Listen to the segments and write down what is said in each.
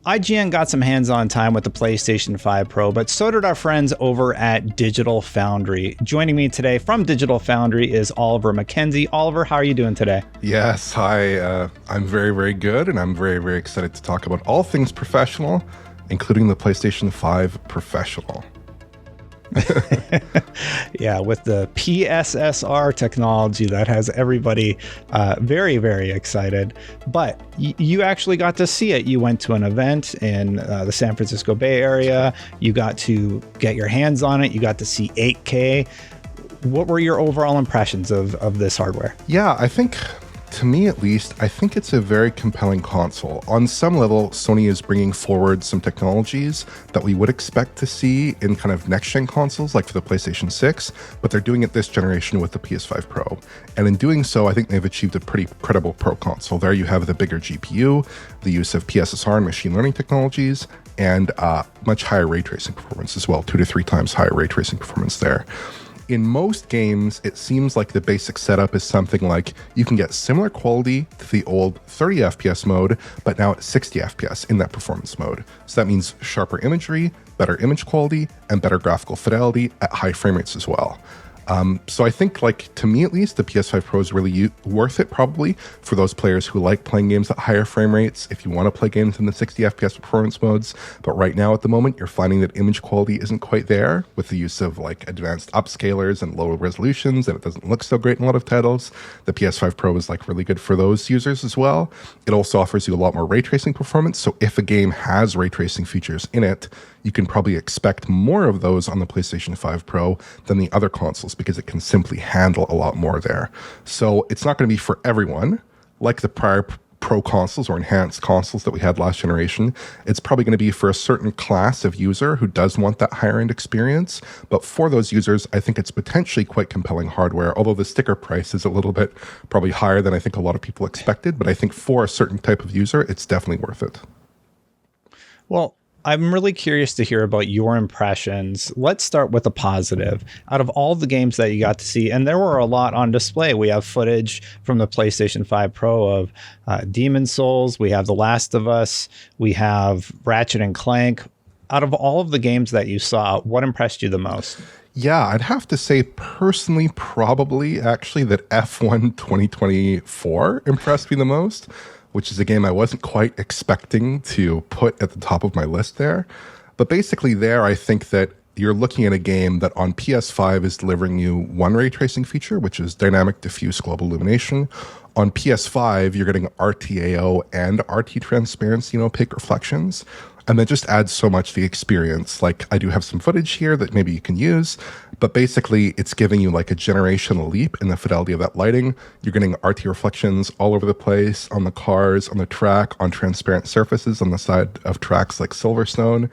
IGN got some hands-on time with the PlayStation 5 Pro, but so did our friends over at Digital Foundry. Joining me today from Digital Foundry is Oliver Mackenzie. Oliver, how are you doing today? Yes, hi. I'm very, very good, and I'm very, very excited to talk about all things professional, including the PlayStation 5 Professional. Yeah, with the PSSR technology that has everybody very, very excited. But you actually got to see it. You went to an event in the San Francisco Bay Area. You got to get your hands on it. You got to see 8K. What were your overall impressions of this hardware? Yeah, I think, to me at least, I think it's a very compelling console. On some level, Sony is bringing forward some technologies that we would expect to see in kind of next-gen consoles, like for the PlayStation 6, but they're doing it this generation with the PS5 Pro. And in doing so, I think they've achieved a pretty credible Pro console. There you have the bigger GPU, the use of PSSR and machine learning technologies, and much higher ray tracing performance as well, 2 to 3 times higher ray tracing performance there. In most games, it seems like the basic setup is something like you can get similar quality to the old 30 FPS mode, but now at 60 FPS in that performance mode. So that means sharper imagery, better image quality, and better graphical fidelity at high frame rates as well. So I think, like, to me at least, the PS5 Pro is really worth it probably for those players who like playing games at higher frame rates, if you want to play games in the 60 FPS performance modes. But right now at the moment, you're finding that image quality isn't quite there with the use of like advanced upscalers and lower resolutions, and it doesn't look so great in a lot of titles. The PS5 Pro is like really good for those users as well. It also offers you a lot more ray tracing performance. So if a game has ray tracing features in it, you can probably expect more of those on the PlayStation 5 Pro than the other consoles because it can simply handle a lot more there. So it's not going to be for everyone, like the prior Pro consoles or enhanced consoles that we had last generation. It's probably going to be for a certain class of user who does want that higher end experience. But for those users, I think it's potentially quite compelling hardware, although the sticker price is a little bit probably higher than I think a lot of people expected. But I think for a certain type of user, it's definitely worth it. Well, I'm really curious to hear about your impressions. Let's start with the positive. Out of all the games that you got to see, and there were a lot on display, we have footage from the PlayStation 5 Pro of Demon Souls, we have The Last of Us, we have Ratchet and Clank. Out of all of the games that you saw, what impressed you the most? Yeah, I'd have to say personally, probably actually that F1 2024 impressed me the most, which is a game I wasn't quite expecting to put at the top of my list there. But basically there, I think that you're looking at a game that on PS5 is delivering you one ray tracing feature, which is dynamic diffuse global illumination. On PS5, you're getting RTAO and RT transparency and opaque reflections. And that just adds so much to the experience. Like, I do have some footage here that maybe you can use, but basically it's giving you like a generational leap in the fidelity of that lighting. You're getting RT reflections all over the place, on the cars, on the track, on transparent surfaces on the side of tracks like Silverstone.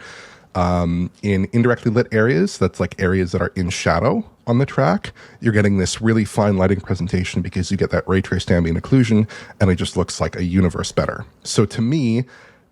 In indirectly lit areas, that's like areas that are in shadow on the track, you're getting this really fine lighting presentation because you get that ray traced ambient occlusion, and it just looks like a universe better. So to me,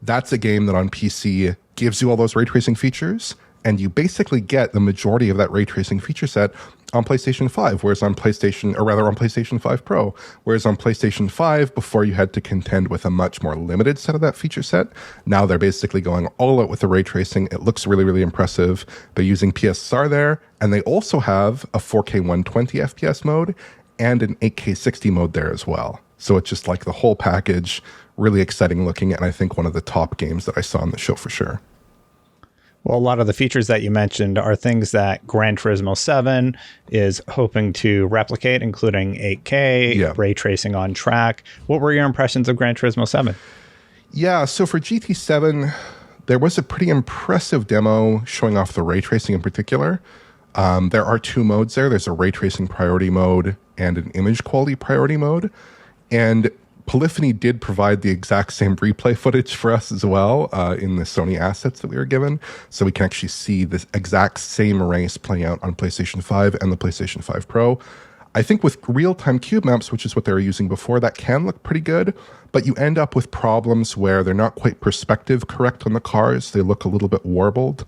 that's a game that on PC gives you all those ray tracing features, and you basically get the majority of that ray tracing feature set on PlayStation 5, whereas on PlayStation 5 Pro, whereas on PlayStation 5, before you had to contend with a much more limited set of that feature set. Now they're basically going all out with the ray tracing. It looks really, really impressive. They're using PSSR there, and they also have a 4K 120 FPS mode and an 8K 60 mode there as well. So it's just like the whole package, really exciting looking, and I think one of the top games that I saw on the show for sure. Well, a lot of the features that you mentioned are things that Gran Turismo 7 is hoping to replicate, including 8K, ray tracing on track. What were your impressions of Gran Turismo 7? Yeah, so for GT7, there was a pretty impressive demo showing off the ray tracing in particular. There are 2 modes there. There's a ray tracing priority mode and an image quality priority mode. And Polyphony did provide the exact same replay footage for us as well in the Sony assets that we were given. So we can actually see this exact same race playing out on PlayStation 5 and the PlayStation 5 Pro. I think with real-time cube maps, which is what they were using before, that can look pretty good, but you end up with problems where they're not quite perspective correct on the cars. They look a little bit warbled.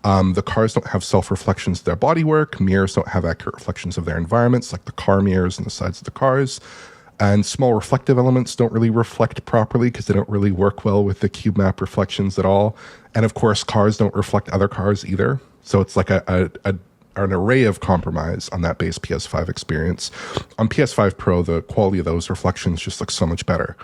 The cars don't have self-reflections of their bodywork. Mirrors don't have accurate reflections of their environments, like the car mirrors and the sides of the cars. And small reflective elements don't really reflect properly because they don't really work well with the cube map reflections at all. And of course, cars don't reflect other cars either. So it's like an array of compromise on that base PS5 experience. On PS5 Pro, the quality of those reflections just looks so much better.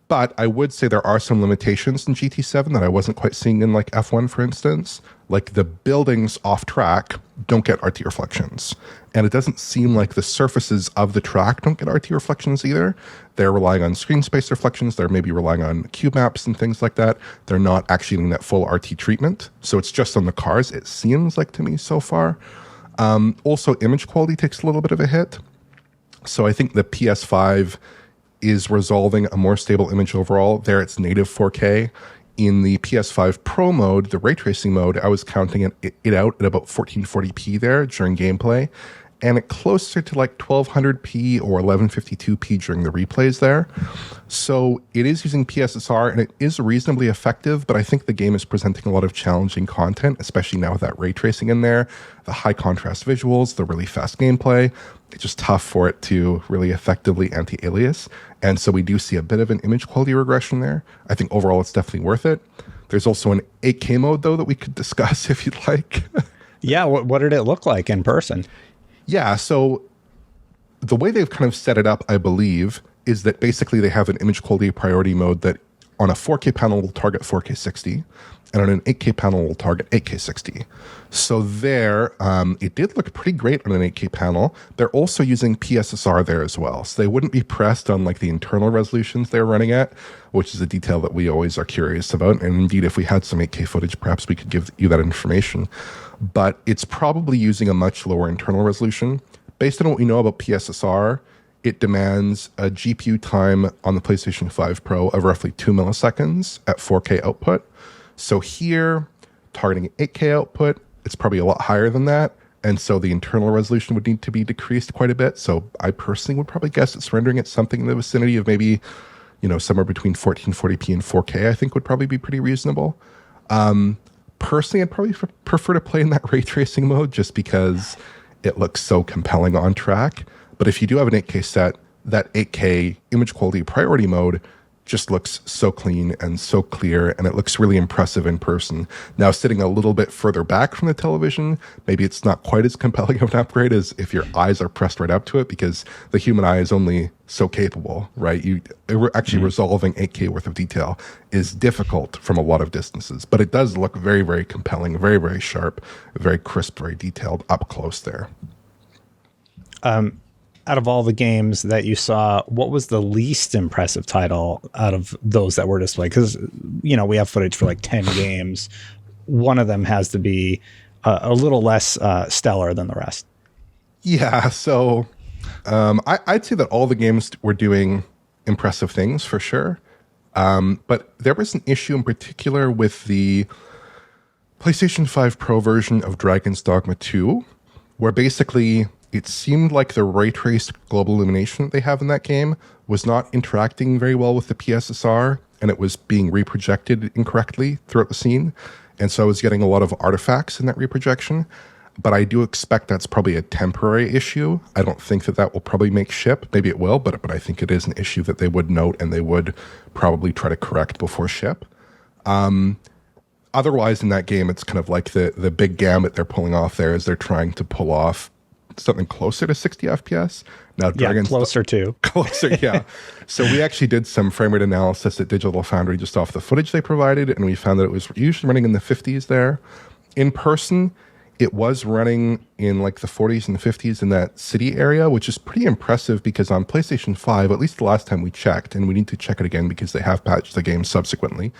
But I would say there are some limitations in GT7 that I wasn't quite seeing in like F1, for instance. Like the buildings off track don't get RT reflections. And it doesn't seem like the surfaces of the track don't get RT reflections either. They're relying on screen space reflections. They're maybe relying on cube maps and things like that. They're not actually getting that full RT treatment. So it's just on the cars, it seems like to me so far. Also, image quality takes a little bit of a hit. So I think the PS5 is resolving a more stable image overall. There it's native 4K. In the PS5 Pro mode, the ray tracing mode, I was counting it out at about 1440p there during gameplay, and it closer to like 1200p or 1152p during the replays there. So it is using PSSR and it is reasonably effective, but I think the game is presenting a lot of challenging content, especially now with that ray tracing in there, the high contrast visuals, the really fast gameplay. It's just tough for it to really effectively anti-alias. And so we do see a bit of an image quality regression there. I think overall it's definitely worth it. There's also an 8K mode though that we could discuss if you'd like. Yeah, what did it look like in person? Yeah, so the way they've kind of set it up, I believe, is that basically they have an image quality priority mode that on a 4K panel will target 4K 60, and on an 8K panel will target 8K 60. So there, it did look pretty great on an 8K panel. They're also using PSSR there as well, so they wouldn't be pressed on like the internal resolutions they're running at, which is a detail that we always are curious about. And indeed, if we had some 8K footage, perhaps we could give you that information. But it's probably using a much lower internal resolution. Based on what we know about PSSR, it demands a GPU time on the PlayStation 5 Pro of roughly 2 milliseconds at 4K output. So here, targeting 8K output, it's probably a lot higher than that. And so the internal resolution would need to be decreased quite a bit. So I personally would probably guess it's rendering at something in the vicinity of maybe, somewhere between 1440p and 4K, I think would probably be pretty reasonable. Personally, I'd probably prefer to play in that ray tracing mode just because it looks so compelling on track. But if you do have an 8K set, that 8K image quality priority mode just looks so clean and so clear, and it looks really impressive in person. Now, sitting a little bit further back from the television, maybe it's not quite as compelling of an upgrade as if your eyes are pressed right up to it, because the human eye is only so capable, right? Resolving 8K worth of detail is difficult from a lot of distances, but it does look very, very compelling, very, very sharp, very crisp, very detailed up close there. Out of all the games that you saw, what was the least impressive title out of those that were displayed? Because, we have footage for like 10 games. One of them has to be a little less stellar than the rest. Yeah, so I'd say that all the games were doing impressive things for sure. But there was an issue in particular with the PlayStation 5 Pro version of Dragon's Dogma 2, where basically it seemed like the ray traced global illumination that they have in that game was not interacting very well with the PSSR, and it was being reprojected incorrectly throughout the scene. And so I was getting a lot of artifacts in that reprojection. But I do expect that's probably a temporary issue. I don't think that will probably make ship. Maybe it will, but I think it is an issue that they would note and they would probably try to correct before ship. Otherwise, in that game, it's kind of like the big gambit they're pulling off there is they're trying to pull off something closer to 60 FPS. Now, closer, yeah. So we actually did some frame rate analysis at Digital Foundry just off the footage they provided, and we found that it was usually running in the 50s there. In person, it was running in like the 40s and the 50s in that city area, which is pretty impressive because on PlayStation 5, at least the last time we checked, and we need to check it again because they have patched the game subsequently,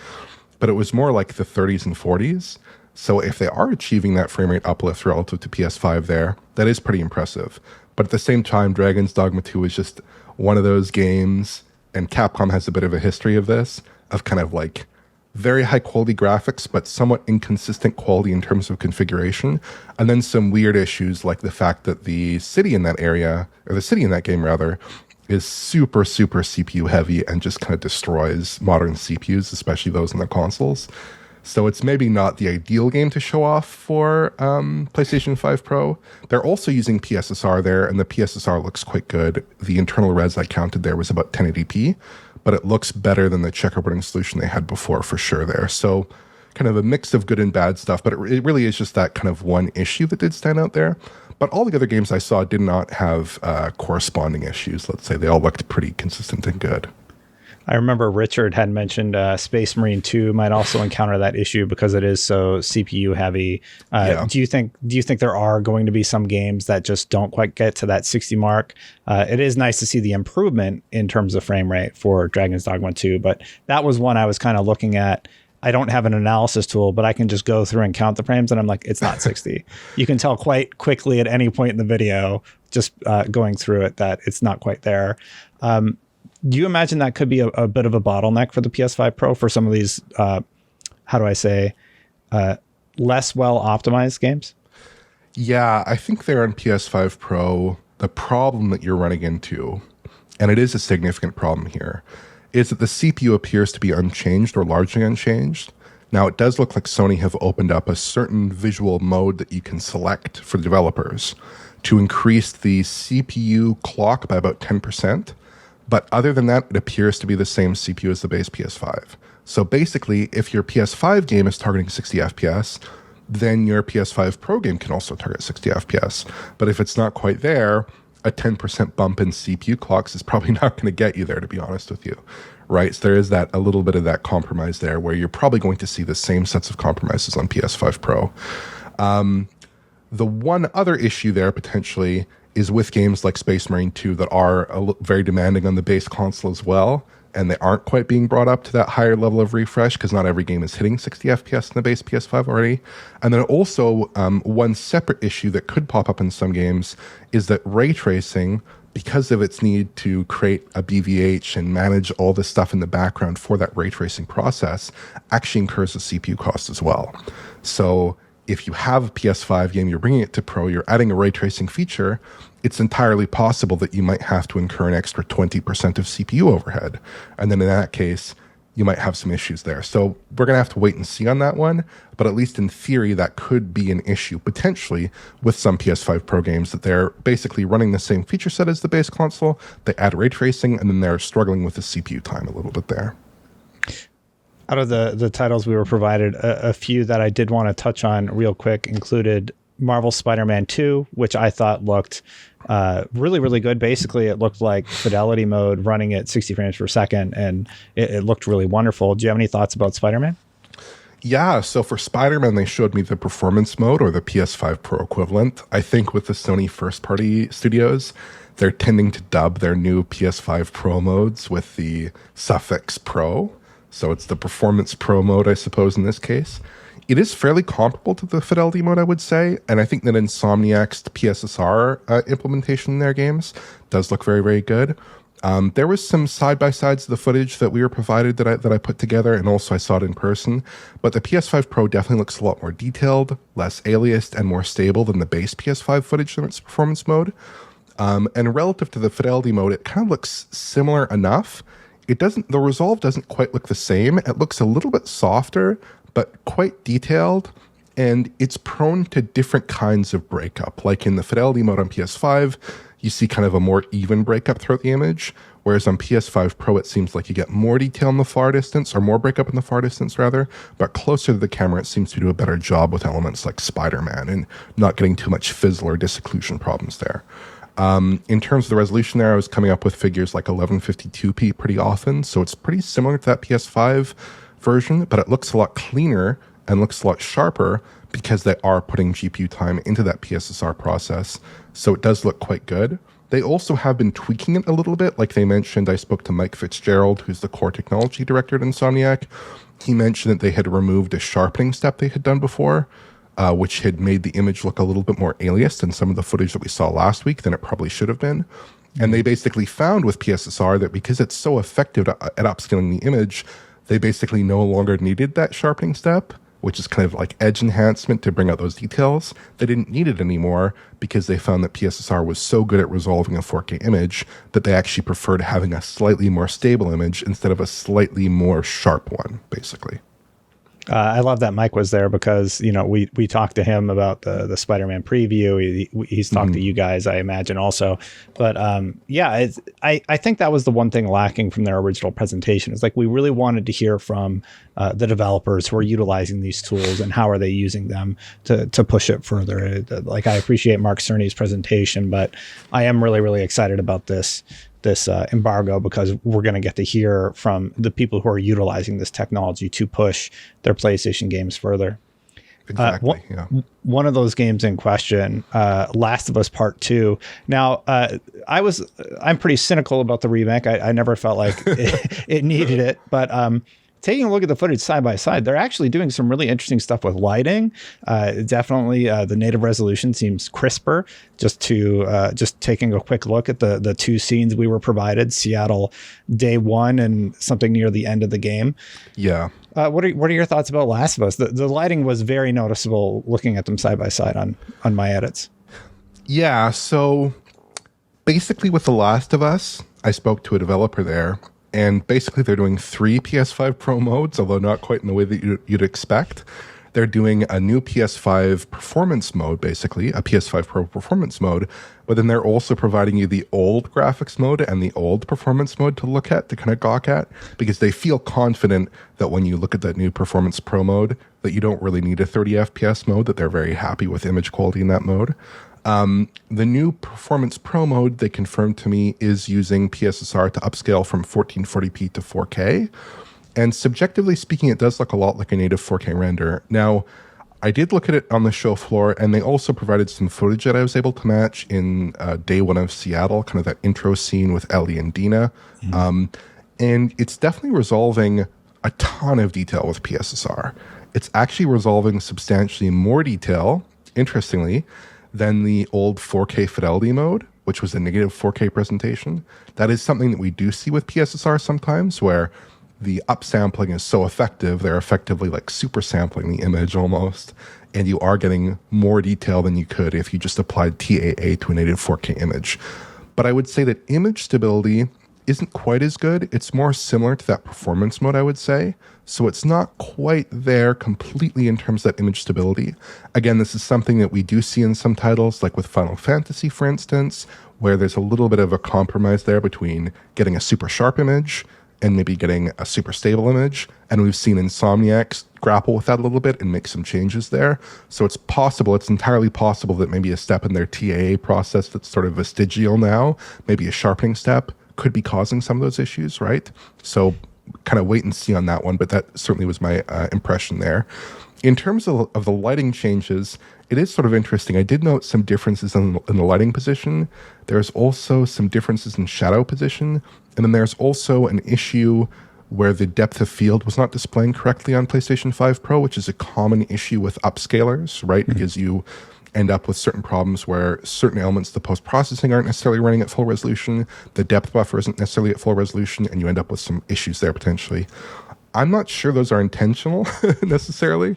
but it was more like the 30s and 40s. So if they are achieving that frame rate uplift relative to PS5 there, that is pretty impressive. But at the same time, Dragon's Dogma 2 is just one of those games, and Capcom has a bit of a history of this, of kind of like very high quality graphics, but somewhat inconsistent quality in terms of configuration. And then some weird issues like the fact that the city in that area, or the city in that game rather, is super, super CPU heavy and just kind of destroys modern CPUs, especially those in the consoles. So it's maybe not the ideal game to show off for PlayStation 5 Pro. They're also using PSSR there, and the PSSR looks quite good. The internal res I counted there was about 1080p, but it looks better than the checkerboarding solution they had before for sure there. So kind of a mix of good and bad stuff, but it really is just that kind of one issue that did stand out there. But all the other games I saw did not have corresponding issues. Let's say they all looked pretty consistent and good. I remember Richard had mentioned Space Marine 2 might also encounter that issue because it is so CPU heavy. Yeah. Do you think there are going to be some games that just don't quite get to that 60 mark? It is nice to see the improvement in terms of frame rate for Dragon's Dogma 2, but that was one I was kind of looking at. I don't have an analysis tool, but I can just go through and count the frames, and I'm like, it's not 60. You can tell quite quickly at any point in the video, just going through it, that it's not quite there. Do you imagine that could be a bit of a bottleneck for the PS5 Pro for some of these, less well optimized games? Yeah, I think there on PS5 Pro, the problem that you're running into, and it is a significant problem here, is that the CPU appears to be unchanged or largely unchanged. Now, it does look like Sony have opened up a certain visual mode that you can select for the developers to increase the CPU clock by about 10%. But other than that, it appears to be the same CPU as the base PS5. So basically, if your PS5 game is targeting 60 FPS, then your PS5 Pro game can also target 60 FPS. But if it's not quite there, a 10% bump in CPU clocks is probably not going to get you there, to be honest with you, right? So there is a little bit of that compromise there where you're probably going to see the same sets of compromises on PS5 Pro. The one other issue there potentially is with games like Space Marine 2 that are very demanding on the base console as well, and they aren't quite being brought up to that higher level of refresh because not every game is hitting 60 FPS in the base PS5 already. And then also, one separate issue that could pop up in some games is that ray tracing, because of its need to create a BVH and manage all this stuff in the background for that ray tracing process, actually incurs a CPU cost as well. So if you have a PS5 game, you're bringing it to Pro, you're adding a ray tracing feature, it's entirely possible that you might have to incur an extra 20% of CPU overhead. And then in that case, you might have some issues there. So we're going to have to wait and see on that one. But at least in theory, that could be an issue potentially with some PS5 Pro games, that they're basically running the same feature set as the base console. They add ray tracing, and then they're struggling with the CPU time a little bit there. Out of the titles we were provided, a few that I did want to touch on real quick included Marvel Spider-Man 2, which I thought looked really, really good. Basically, it looked like fidelity mode running at 60 frames per second, and it looked really wonderful. Do you have any thoughts about Spider-Man? Yeah, so for Spider-Man, they showed me the performance mode, or the PS5 Pro equivalent. I think with the Sony first-party studios, they're tending to dub their new PS5 Pro modes with the suffix Pro. So it's the Performance Pro mode, I suppose, in this case. It is fairly comparable to the Fidelity mode, I would say. And I think that Insomniac's PSSR implementation in their games does look very, very good. There was some side-by-sides of the footage that we were provided that I put together, and also I saw it in person. But the PS5 Pro definitely looks a lot more detailed, less aliased, and more stable than the base PS5 footage in its performance mode. And relative to the Fidelity mode, it kind of looks similar enough. The resolve doesn't quite look the same. It looks a little bit softer, but quite detailed, and it's prone to different kinds of breakup. Like in the Fidelity mode on PS5, you see kind of a more even breakup throughout the image, whereas on PS5 Pro, it seems like you get more detail in the far distance, or more breakup in the far distance, rather, but closer to the camera, it seems to do a better job with elements like Spider-Man and not getting too much fizzle or disocclusion problems there. In terms of the resolution there, I was coming up with figures like 1152p pretty often, so it's pretty similar to that PS5 version, but it looks a lot cleaner and looks a lot sharper because they are putting GPU time into that PSSR process, so it does look quite good. They also have been tweaking it a little bit. Like they mentioned, I spoke to Mike Fitzgerald, who's the core technology director at Insomniac. He mentioned that they had removed a sharpening step they had done before, which had made the image look a little bit more aliased in some of the footage that we saw last week than it probably should have been. And they basically found with PSSR that because it's so effective at upscaling the image, they basically no longer needed that sharpening step, which is kind of like edge enhancement to bring out those details. They didn't need it anymore because they found that PSSR was so good at resolving a 4K image that they actually preferred having a slightly more stable image instead of a slightly more sharp one, basically. I love that Mike was there because, we talked to him about the Spider-Man preview. He's talked to you guys, I imagine, also. But I think that was the one thing lacking from their original presentation. It's like we really wanted to hear from the developers who are utilizing these tools and how are they using them to push it further. Like, I appreciate Mark Cerny's presentation, but I am really, really excited about this embargo because we're going to get to hear from the people who are utilizing this technology to push their PlayStation games further. Exactly. One of those games in question, Last of Us Part 2. Now, I'm pretty cynical about the remake. I never felt like it needed it, but taking a look at the footage side by side, they're actually doing some really interesting stuff with lighting. Definitely, the native resolution seems crisper. Just taking a quick look at the two scenes we were provided: Seattle day one and something near the end of the game. Yeah. What are your thoughts about Last of Us? The lighting was very noticeable looking at them side by side on my edits. Yeah. So basically, with The Last of Us, I spoke to a developer there. And basically, they're doing 3 PS5 Pro modes, although not quite in the way that you'd expect. They're doing a new PS5 performance mode, basically, a PS5 Pro performance mode. But then they're also providing you the old graphics mode and the old performance mode to look at, to kind of gawk at, because they feel confident that when you look at that new Performance Pro mode, that you don't really need a 30 FPS mode, that they're very happy with image quality in that mode. The new Performance Pro mode, they confirmed to me, is using PSSR to upscale from 1440p to 4K. And subjectively speaking, it does look a lot like a native 4K render. Now, I did look at it on the show floor, and they also provided some footage that I was able to match in day one of Seattle, kind of that intro scene with Ellie and Dina. And it's definitely resolving a ton of detail with PSSR. It's actually resolving substantially more detail, interestingly, than the old 4K fidelity mode, which was a negative 4K presentation. That is something that we do see with PSSR sometimes, where the upsampling is so effective, they're effectively like super sampling the image almost, and you are getting more detail than you could if you just applied TAA to a native 4K image. But I would say that image stability isn't quite as good. It's more similar to that performance mode, I would say. So it's not quite there completely in terms of that image stability. Again, this is something that we do see in some titles, like with Final Fantasy, for instance, where there's a little bit of a compromise there between getting a super sharp image and maybe getting a super stable image. And we've seen Insomniacs grapple with that a little bit and make some changes there. So it's possible, it's entirely possible that maybe a step in their TAA process that's sort of vestigial now, maybe a sharpening step, could be causing some of those issues, right? So kind of wait and see on that one, but that certainly was my impression there. In terms of the lighting changes, it is sort of interesting. I did note some differences in the lighting position. There's also some differences in shadow position. And then there's also an issue where the depth of field was not displaying correctly on PlayStation 5 Pro, which is a common issue with upscalers, right? Because you end up with certain problems where certain elements of the post-processing aren't necessarily running at full resolution, the depth buffer isn't necessarily at full resolution, and you end up with some issues there potentially. I'm not sure those are intentional necessarily.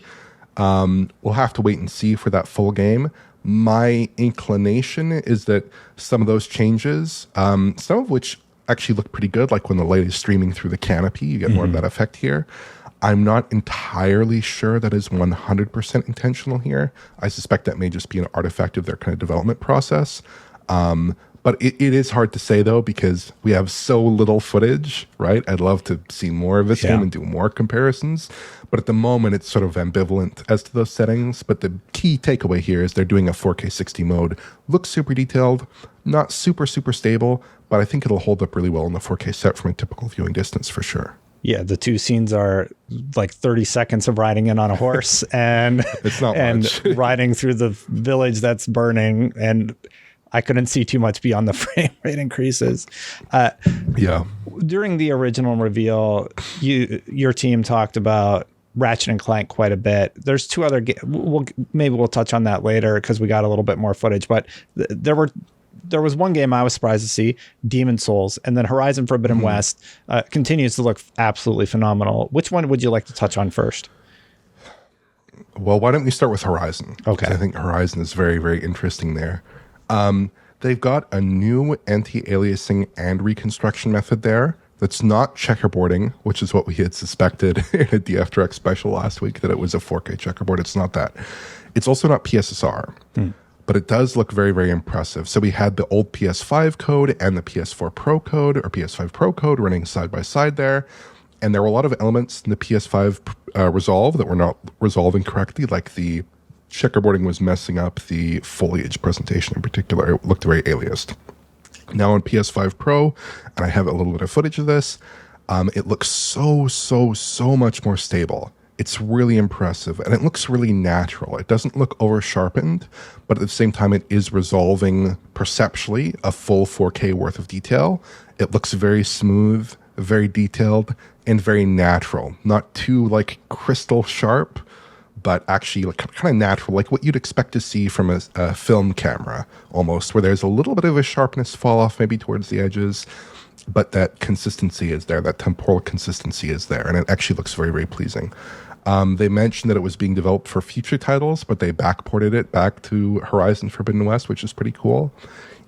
We'll have to wait and see for that full game. My inclination is that some of those changes, some of which actually look pretty good, like when the light is streaming through the canopy, you get more of that effect here. I'm not entirely sure that is 100% intentional here. I suspect that may just be an artifact of their kind of development process. But it is hard to say, though, because we have so little footage, right? I'd love to see more of this game and do more comparisons. But at the moment, it's sort of ambivalent as to those settings. But the key takeaway here is they're doing a 4K 60 mode. Looks super detailed, not super, super stable, but I think it'll hold up really well in the 4K set from a typical viewing distance for sure. Yeah, the two scenes are like 30 seconds of riding in on a horse and it's not much. Riding through the village that's burning, and I couldn't see too much beyond the frame rate increases. During the original reveal, your team talked about Ratchet and Clank quite a bit. There's two other games. Maybe we'll touch on that later because we got a little bit more footage, but there was one game I was surprised to see, Demon Souls, and then Horizon Forbidden West continues to look absolutely phenomenal. Which one would you like to touch on first? Well, why don't we start with Horizon? Okay. I think Horizon is very, very interesting there. They've got a new anti-aliasing and reconstruction method there It's not checkerboarding, which is what we had suspected in a DF Direct special last week, that it was a 4K checkerboard. It's not that. It's also not PSSR, but it does look very, very impressive. So we had the old PS5 code and the PS4 Pro code, or PS5 Pro code, running side by side there. And there were a lot of elements in the PS5 resolve that were not resolving correctly, like the checkerboarding was messing up the foliage presentation in particular. It looked very aliased. Now on PS5 Pro, and I have a little bit of footage of this, it looks so much more stable. It's really impressive, and it looks really natural. It doesn't look over-sharpened, but at the same time, it is resolving perceptually a full 4K worth of detail. It looks very smooth, very detailed, and very natural. Not too, like, crystal sharp, but actually like, kind of natural, like what you'd expect to see from a film camera, almost, where there's a little bit of a sharpness fall off maybe towards the edges, but that consistency is there, that temporal consistency is there, and it actually looks very, very pleasing. They mentioned that it was being developed for future titles, but they backported it back to Horizon Forbidden West, which is pretty cool.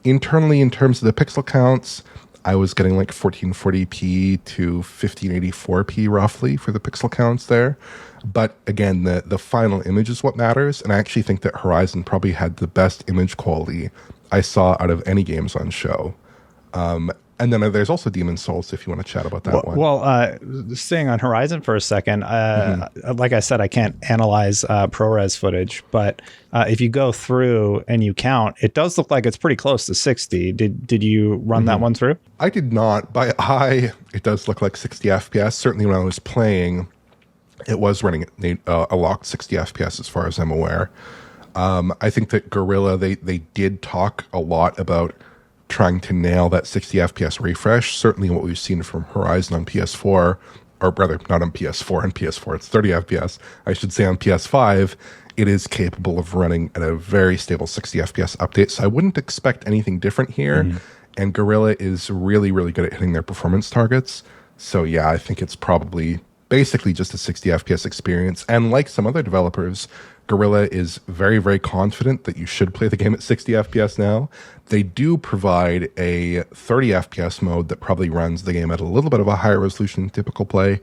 Internally, in terms of the pixel counts, I was getting like 1440p to 1584p roughly for the pixel counts there. But again, the final image is what matters. And I actually think that Horizon probably had the best image quality I saw out of any games on show. And then there's also Demon's Souls, if you want to chat about that one. Well, staying on Horizon for a second, like I said, I can't analyze ProRes footage, but if you go through and you count, it does look like it's pretty close to 60. Did you run that one through? I did not. By eye, it does look like 60 FPS. Certainly when I was playing, it was running a locked 60 FPS as far as I'm aware. I think that Guerrilla, they did talk a lot about trying to nail that 60 FPS refresh. Certainly what we've seen from Horizon on PS4, or rather not on PS4, on PS4 it's 30 FPS. I should say on PS5, it is capable of running at a very stable 60 FPS update. So I wouldn't expect anything different here. And Guerrilla is really, really good at hitting their performance targets. So yeah, I think it's probably basically just a 60 FPS experience. And like some other developers, Guerrilla is very, very confident that you should play the game at 60 FPS now. They do provide a 30 FPS mode that probably runs the game at a little bit of a higher resolution than typical play.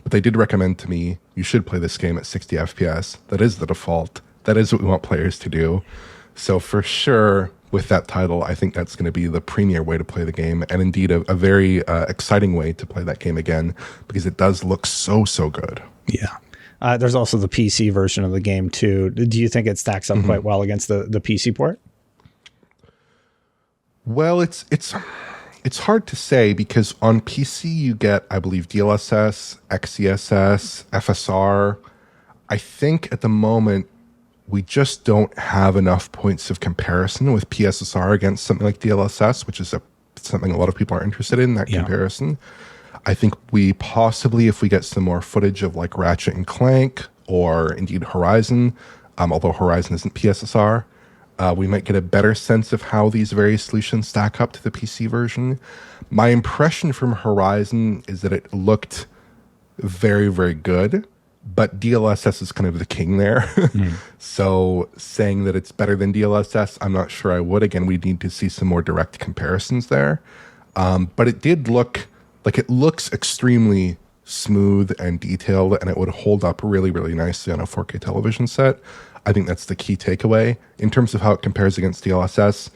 But they did recommend to me, you should play this game at 60 FPS. That is the default. That is what we want players to do. So for sure, with that title, I think that's going to be the premier way to play the game, and indeed a very exciting way to play that game again, because it does look so good. Yeah. There's also the PC version of the game too. Do you think it stacks up quite well against the PC port? Well, it's hard to say, because on PC you get, I believe, DLSS, XeSS, FSR. I think at the moment we just don't have enough points of comparison with PSSR against something like DLSS, which is something a lot of people are interested in, that comparison. I think we possibly, if we get some more footage of like Ratchet and Clank, or indeed Horizon, although Horizon isn't PSSR, we might get a better sense of how these various solutions stack up to the PC version. My impression from Horizon is that it looked very, very good, but DLSS is kind of the king there. So saying that it's better than DLSS, I'm not sure I would. Again, we need to see some more direct comparisons there. But it did look like it looks extremely smooth and detailed, and it would hold up really, really nicely on a 4K television set. I think that's the key takeaway. In terms of how it compares against DLSS,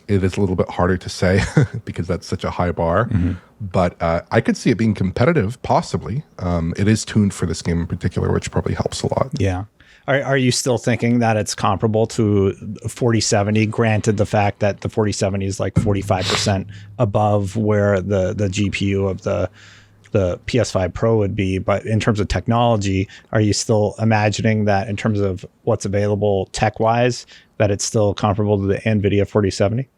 it is a little bit harder to say because that's such a high bar. But I could see it being competitive, possibly. It is tuned for this game in particular, which probably helps a lot. Yeah. Are you still thinking that it's comparable to 4070? Granted, the fact that the 4070 is like 45% above where the GPU of the PS5 Pro would be, but in terms of technology, are you still imagining that in terms of what's available tech-wise, that it's still comparable to the NVIDIA 4070?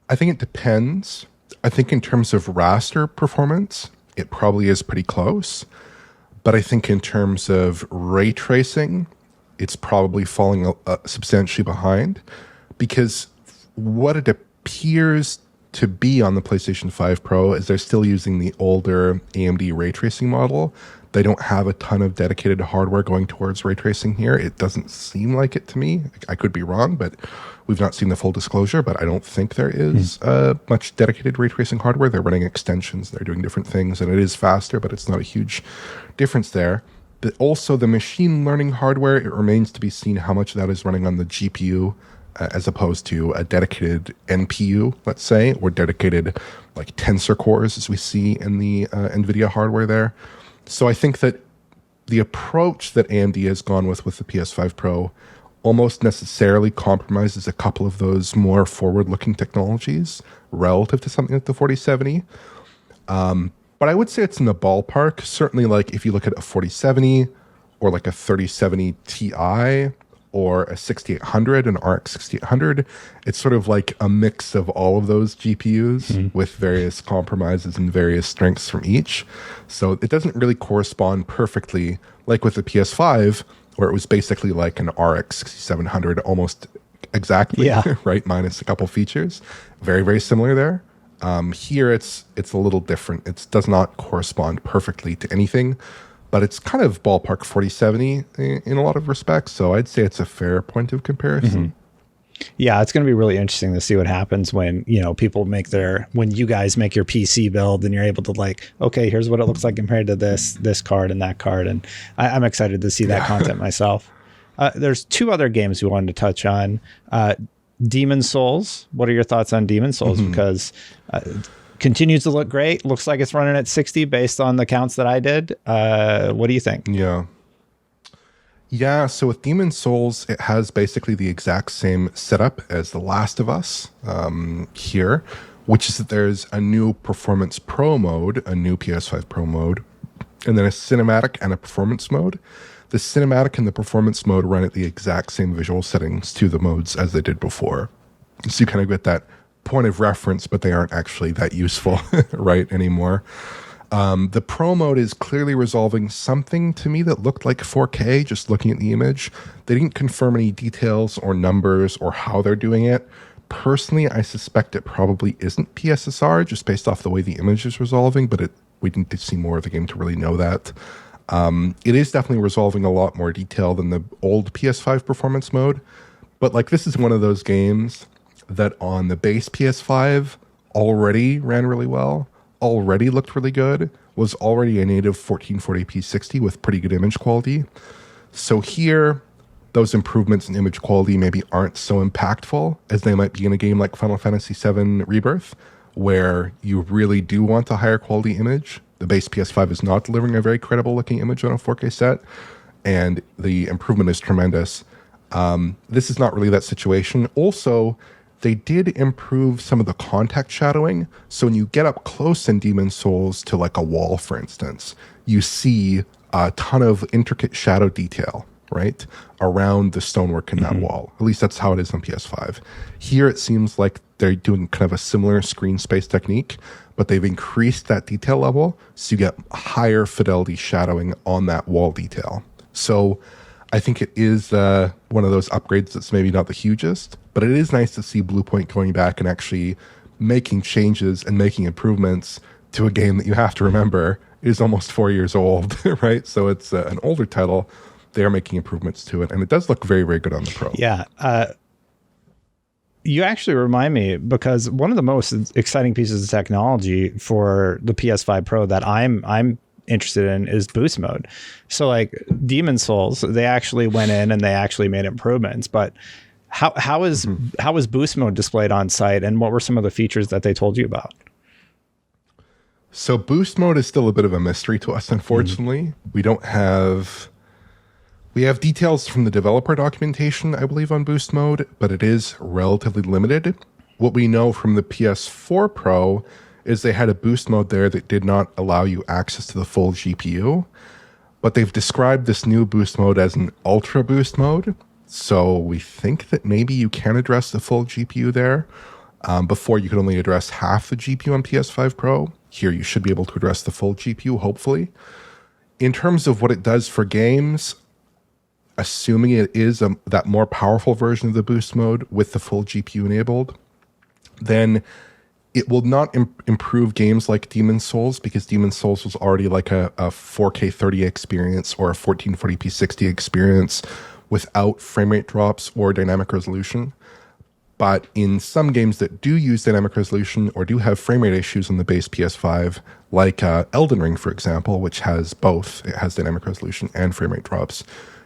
I think it depends. I think in terms of raster performance, it probably is pretty close. But I think in terms of ray tracing, it's probably falling substantially behind, because what it appears to be on the PlayStation 5 Pro is they're still using the older AMD ray tracing model, They don't have a ton of dedicated hardware going towards ray tracing here. It doesn't seem like it to me. I could be wrong, but we've not seen the full disclosure, but I don't think there is much dedicated ray tracing hardware. They're running extensions. They're doing different things, and it is faster, but it's not a huge difference there. But also, the machine learning hardware, it remains to be seen how much of that is running on the GPU as opposed to a dedicated NPU, let's say, or dedicated like tensor cores as we see in the NVIDIA hardware there. So I think that the approach that AMD has gone with the PS5 Pro almost necessarily compromises a couple of those more forward-looking technologies relative to something like the 4070. But I would say it's in the ballpark. Certainly, like if you look at a 4070 or like a 3070 Ti or a 6800, an RX 6800, it's sort of like a mix of all of those GPUs with various compromises and various strengths from each. So it doesn't really correspond perfectly like with the PS5, where it was basically like an RX 6700 almost exactly, right? Minus a couple features. Very, very similar there. Here it's a little different. It does not correspond perfectly to anything, but it's kind of ballpark 4070 in a lot of respects. So I'd say it's a fair point of comparison. Yeah, it's going to be really interesting to see what happens when, people when you guys make your PC build and you're able to like, okay, here's what it looks like compared to this card and that card. And I'm excited to see that content myself. There's two other games we wanted to touch on. Demon Souls. What are your thoughts on Demon Souls? Because continues to look great. Looks like it's running at 60 based on the counts that I did. What do you think? Yeah, so with Demon Souls, it has basically the exact same setup as The Last of Us here, which is that there's a new Performance Pro mode, a new PS5 Pro mode, and then a cinematic and a performance mode. The cinematic and the performance mode run at the exact same visual settings to the modes as they did before. So you kind of get that point of reference, but they aren't actually that useful right anymore. The Pro mode is clearly resolving something to me that looked like 4K, just looking at the image. They didn't confirm any details or numbers or how they're doing it. Personally, I suspect it probably isn't PSSR, just based off the way the image is resolving, but we need to see more of the game to really know that. It is definitely resolving a lot more detail than the old PS5 performance mode, but like this is one of those games that on the base PS5 already ran really well, already looked really good, was already a native 1440p 60 with pretty good image quality. So here, those improvements in image quality maybe aren't so impactful as they might be in a game like Final Fantasy VII Rebirth, where you really do want a higher quality image. The base PS5 is not delivering a very credible looking image on a 4K set, and the improvement is tremendous. This is not really that situation. Also, they did improve some of the contact shadowing. So when you get up close in Demon Souls to like a wall, for instance, you see a ton of intricate shadow detail, right, around the stonework in that wall. At least that's how it is on PS5. Here it seems like they're doing kind of a similar screen space technique, but they've increased that detail level so you get higher fidelity shadowing on that wall detail. So I think it is one of those upgrades that's maybe not the hugest, but it is nice to see Bluepoint going back and actually making changes and making improvements to a game that you have to remember is almost 4 years old, right? So it's an older title. They are making improvements to it, and it does look very, very good on the Pro. Yeah. You actually remind me, because one of the most exciting pieces of technology for the PS5 Pro that I'm interested in is boost mode. So like Demon Souls, they actually went in and they actually made improvements, but how is boost mode displayed on site, and what were some of the features that they told you about? So boost mode is still a bit of a mystery to us, unfortunately. We have details from the developer documentation, I believe, on boost mode, but it is relatively limited. What we know from the PS4 Pro is they had a boost mode there that did not allow you access to the full GPU, but they've described this new boost mode as an ultra boost mode. So we think that maybe you can address the full GPU there. Before you could only address half the GPU on PS5 Pro. Here you should be able to address the full GPU, hopefully. In terms of what it does for games, assuming it is that more powerful version of the boost mode with the full GPU enabled, then It will not improve games like Demon's Souls, because Demon's Souls was already like a 4K 30 experience or a 1440p 60 experience without frame rate drops or dynamic resolution. But in some games that do use dynamic resolution or do have frame rate issues on the base PS5, like Elden Ring, for example, which has both, it has dynamic resolution and frame rate drops,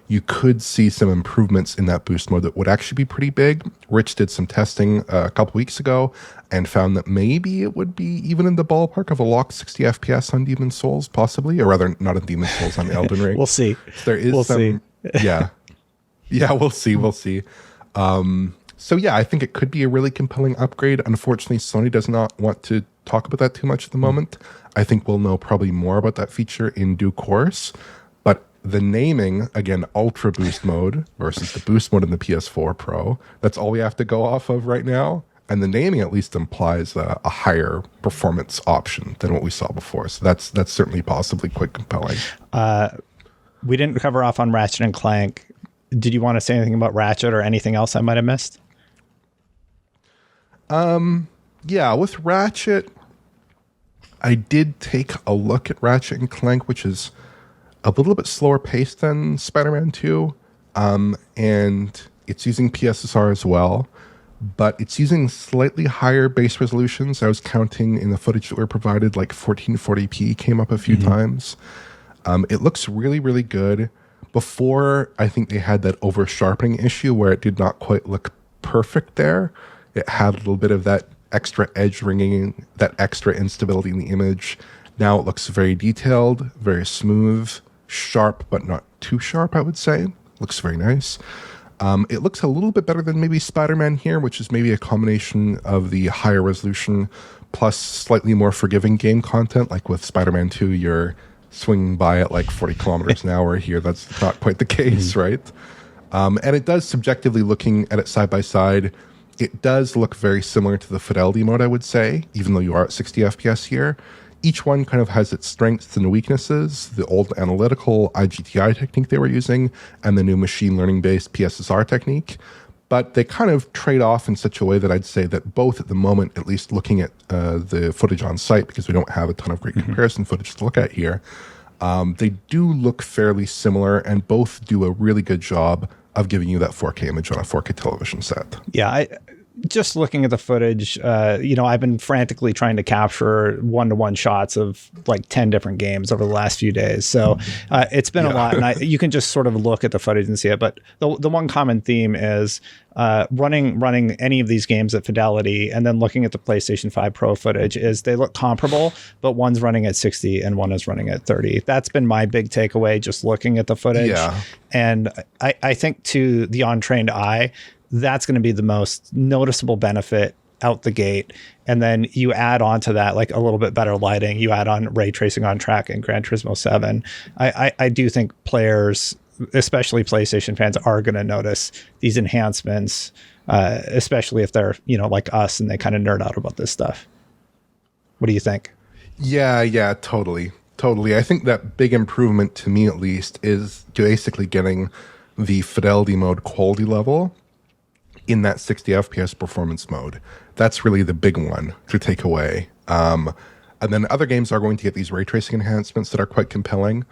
you could see some improvements in that boost mode that would actually be pretty big. Rich did some testing a couple weeks ago and found that maybe it would be even in the ballpark of a locked 60 FPS on Demon's Souls, possibly, or rather, not on Demon's Souls, on Elden Ring. We'll see. There is some, yeah. Yeah, we'll see. So yeah, I think it could be a really compelling upgrade. Unfortunately, Sony does not want to talk about that too much at the moment. I think we'll know probably more about that feature in due course. But the naming, again, Ultra Boost Mode versus the Boost Mode in the PS4 Pro, that's all we have to go off of right now. And the naming at least implies a higher performance option than what we saw before. So that's certainly possibly quite compelling. We didn't cover off on Ratchet and Clank. Did you want to say anything about Ratchet or anything else I might have missed? Yeah, with Ratchet, I did take a look at Ratchet and Clank, which is a little bit slower paced than Spider-Man 2. And it's using PSSR as well, but it's using slightly higher base resolutions. I was counting in the footage that were provided, like 1440p came up a few times. It looks really, really good. Before, I think they had that over-sharpening issue where it did not quite look perfect there. It had a little bit of that extra edge ringing, that extra instability in the image. Now it looks very detailed, very smooth, sharp, but not too sharp, I would say. Looks very nice. It looks a little bit better than maybe Spider-Man here, which is maybe a combination of the higher resolution plus slightly more forgiving game content. Like with Spider-Man 2, you're swinging by at like 40 kilometers an hour. Here, that's not quite the case, right? And it does, subjectively looking at it side by side, it does look very similar to the fidelity mode, I would say, even though you are at 60 FPS here. Each one kind of has its strengths and weaknesses, the old analytical IGTI technique they were using, and the new machine learning-based PSSR technique. But they kind of trade off in such a way that I'd say that both at the moment, at least looking at the footage on site, because we don't have a ton of great comparison footage to look at here, they do look fairly similar, and both do a really good job of giving you that 4K image on a 4K television set. Yeah, just looking at the footage, I've been frantically trying to capture one-to-one shots of like 10 different games over the last few days. So it's been a lot, and you can just sort of look at the footage and see it. But the one common theme is running any of these games at fidelity and then looking at the PlayStation 5 Pro footage is they look comparable, but one's running at 60 and one is running at 30. That's been my big takeaway, just looking at the footage. Yeah. And I think to the untrained eye, that's going to be the most noticeable benefit out the gate. And then you add on to that, like a little bit better lighting, you add on ray tracing on track in Gran Turismo 7. I do think players, especially PlayStation fans, are going to notice these enhancements, especially if they're, like us and they kind of nerd out about this stuff. What do you think? Yeah, totally. I think that big improvement, to me at least, is basically getting the fidelity mode quality level in that 60 FPS performance mode. That's really the big one to take away. And then other games are going to get these ray tracing enhancements that are quite compelling,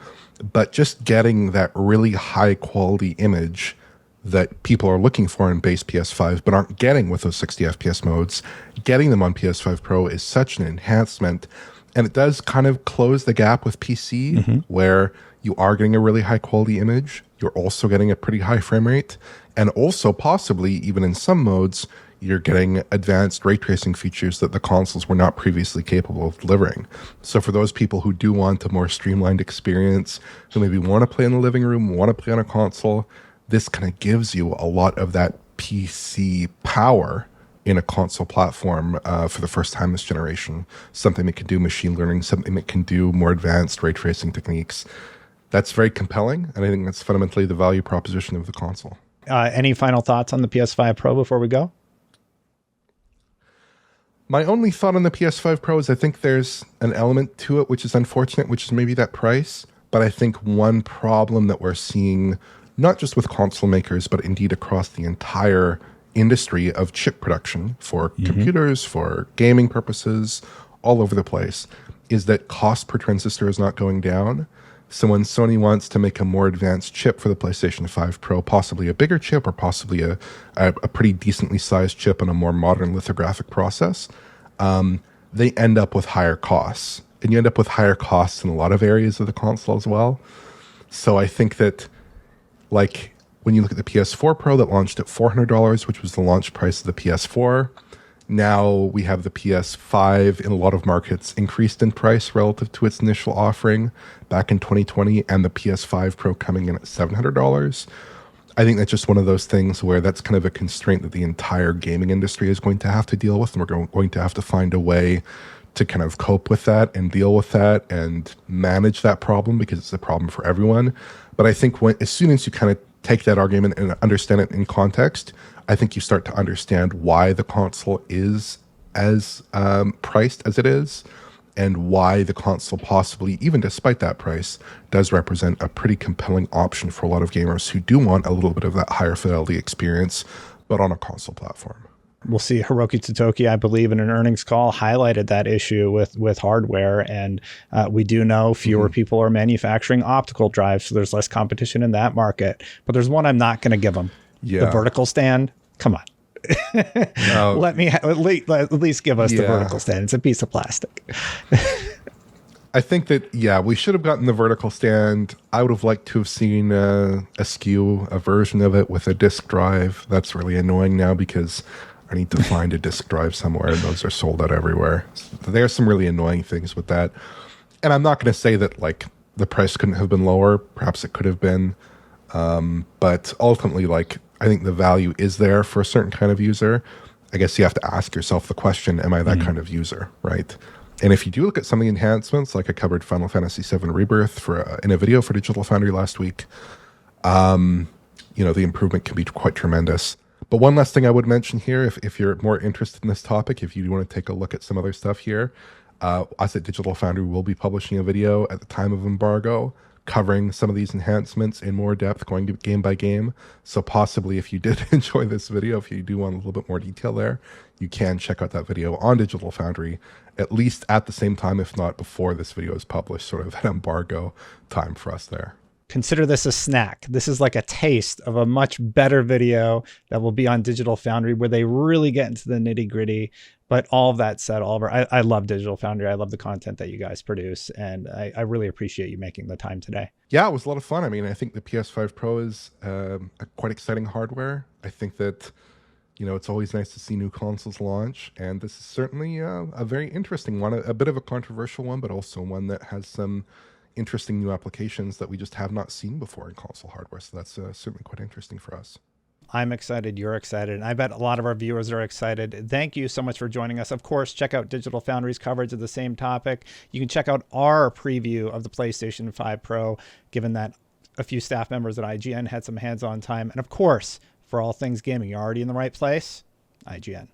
but just getting that really high quality image that people are looking for in base PS5 but aren't getting with those 60 FPS modes, getting them on PS5 Pro is such an enhancement. And it does kind of close the gap with PC, where you are getting a really high quality image. You're also getting a pretty high frame rate. And also possibly, even in some modes, you're getting advanced ray tracing features that the consoles were not previously capable of delivering. So for those people who do want a more streamlined experience, who maybe want to play in the living room, want to play on a console, this kind of gives you a lot of that PC power in a console platform for the first time this generation. Something that can do machine learning, something that can do more advanced ray tracing techniques. That's very compelling, and I think that's fundamentally the value proposition of the console. Any final thoughts on the PS5 Pro before we go? My only thought on the PS5 Pro is I think there's an element to it which is unfortunate, which is maybe that price. But I think one problem that we're seeing, not just with console makers, but indeed across the entire industry of chip production for computers, for gaming purposes, all over the place, is that cost per transistor is not going down. So when Sony wants to make a more advanced chip for the PlayStation 5 Pro, possibly a bigger chip or possibly a pretty decently sized chip and a more modern lithographic process, they end up with higher costs. And you end up with higher costs in a lot of areas of the console as well. So I think that, like, when you look at the PS4 Pro that launched at $400, which was the launch price of the PS4, now we have the PS5 in a lot of markets increased in price relative to its initial offering back in 2020, and the PS5 Pro coming in at $700. I think that's just one of those things where that's kind of a constraint that the entire gaming industry is going to have to deal with, and we're going to have to find a way to kind of cope with that and deal with that and manage that problem, because it's a problem for everyone. But I think as soon as you kind of take that argument and understand it in context, I think you start to understand why the console is as priced as it is, and why the console possibly, even despite that price, does represent a pretty compelling option for a lot of gamers who do want a little bit of that higher fidelity experience, but on a console platform. We'll see. Hiroki Totoki, I believe, in an earnings call, highlighted that issue with hardware. And we do know fewer people are manufacturing optical drives, so there's less competition in that market. But there's one I'm not going to give them. The vertical stand. Come on. Let me at least give us the vertical stand. It's a piece of plastic. I think that, we should have gotten the vertical stand. I would have liked to have seen a SKU, a version of it with a disk drive. That's really annoying now because I need to find a disk drive somewhere, and those are sold out everywhere. So there are some really annoying things with that. And I'm not going to say that, like, the price couldn't have been lower. Perhaps it could have been. But ultimately, like, I think the value is there for a certain kind of user. I guess you have to ask yourself the question, am I that kind of user, right? And if you do look at some of the enhancements, like I covered Final Fantasy VII Rebirth in a video for Digital Foundry last week, the improvement can be quite tremendous. But one last thing I would mention here, if you're more interested in this topic, if you want to take a look at some other stuff here, us at Digital Foundry will be publishing a video at the time of embargo covering some of these enhancements in more depth, going game by game. So possibly if you did enjoy this video, if you do want a little bit more detail there, you can check out that video on Digital Foundry, at least at the same time, if not before this video is published, sort of at embargo time for us there. Consider this a snack. This is like a taste of a much better video that will be on Digital Foundry, where they really get into the nitty gritty. But all of that said, Oliver, I love Digital Foundry. I love the content that you guys produce, and I really appreciate you making the time today. Yeah, it was a lot of fun. I mean, I think the PS5 Pro is a quite exciting hardware. I think that, it's always nice to see new consoles launch, and this is certainly a very interesting one, a bit of a controversial one, but also one that has some interesting new applications that we just have not seen before in console hardware. So that's certainly quite interesting for us. I'm excited. You're excited. And I bet a lot of our viewers are excited. Thank you so much for joining us. Of course, check out Digital Foundry's coverage of the same topic. You can check out our preview of the PlayStation 5 Pro, given that a few staff members at IGN had some hands-on time. And of course, for all things gaming, you're already in the right place. IGN.